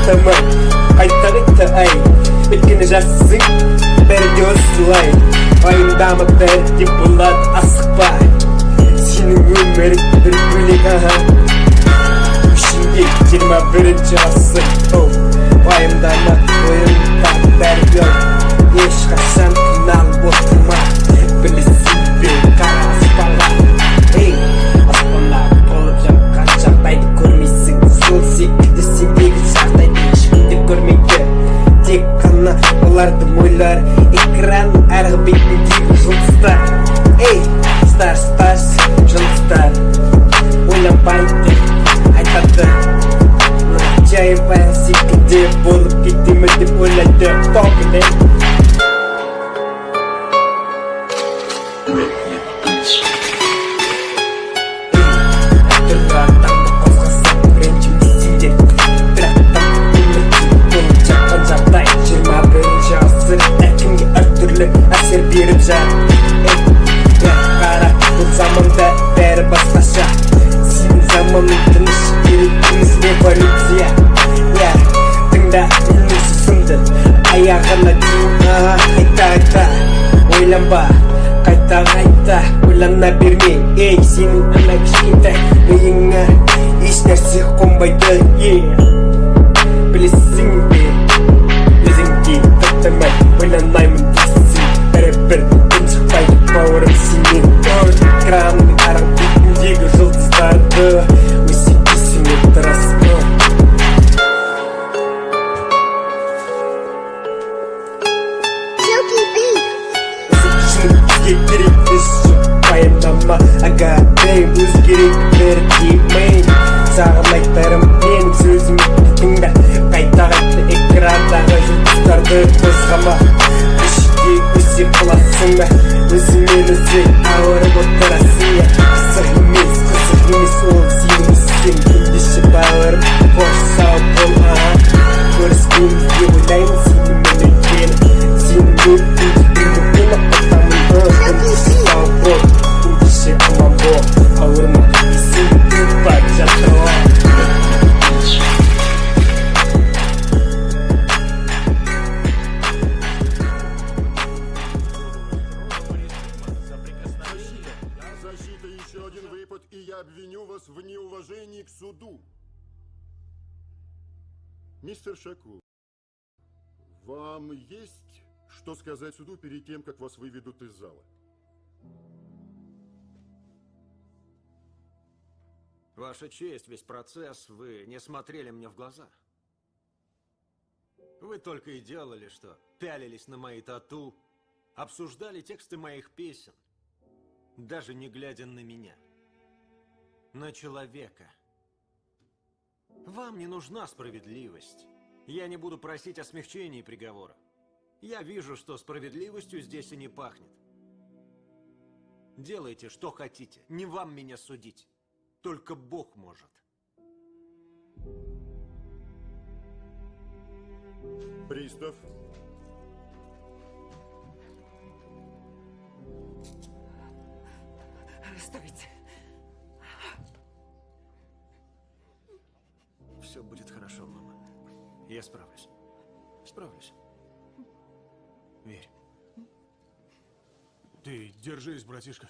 tamam. Qaytarıkta ay Bitkini jassın Berdi osılay Ayındamı berdi bulat asıkbay Senin ömürün bir bölük aha Şimdi 21. asır Ayımdama oyunda berdi ol Eşkaşan kınal botuma Bilirsin bir kara asfala Hey asfala Olacağım kaçaktaydı görmeysin Sol sekildi sendeki şarttaydı Hiçbirde görmeydi Tek kana olardım oylar Ekran arғы betindегі жұлдыздар Ey stars жұлдыздар Ойланбайды айтады Жайбай секілді болып кетемін деп ойлайды Толқыны Әсер беріп жат Қара бұл заманда бәрі басқаша Сенің заманың тыныш керектіміз революция Тыңда менің сөзімді аяғына дейін Қайта ойланба Қайта ойлана берме Ей сенің ана кішкентай миыңа еш нәрсе қонбайды Білесің бе өзіңде тоқтамай ойланаймын бір күн шықпайды бауырым сенен Экранның арғы бетіндегі жұлдыздарды Өсекесің отырасың Өзің бізге керек үшін Баяндама ағадайым өзгерек бір деймін Саған айтарым менің сөзімді тыңда Қайта экрандағы жұлдыздарды қозғама Өсек қыласың ба өзімен өзі ауырып отырасың Қызық емес ол сенімсің Ендеше бауырым қош сау бол Көріскенбіз деп ойлаймын сенімен өйткені Сенің өткенді күні қотамын Ендеше сау бол Ендеше аман бол Ауырма есіңді көп бар жатыр И я обвиню вас в неуважении к суду. Мистер Шаку, вам есть что сказать суду перед тем, как вас выведут из зала? Ваша честь, весь процесс, вы не смотрели мне в глаза. Вы только и делали, что пялились на мои тату, обсуждали тексты моих песен, даже не глядя на меня. На человека. Вам не нужна справедливость. Я не буду просить о смягчении приговора. Я вижу, что справедливостью здесь и не пахнет. Делайте, что хотите. Не вам меня судить. Только Бог может. Пристав. Стойте. Все будет хорошо, мама. Я справлюсь. Справлюсь. Верь. Ты держись, братишка.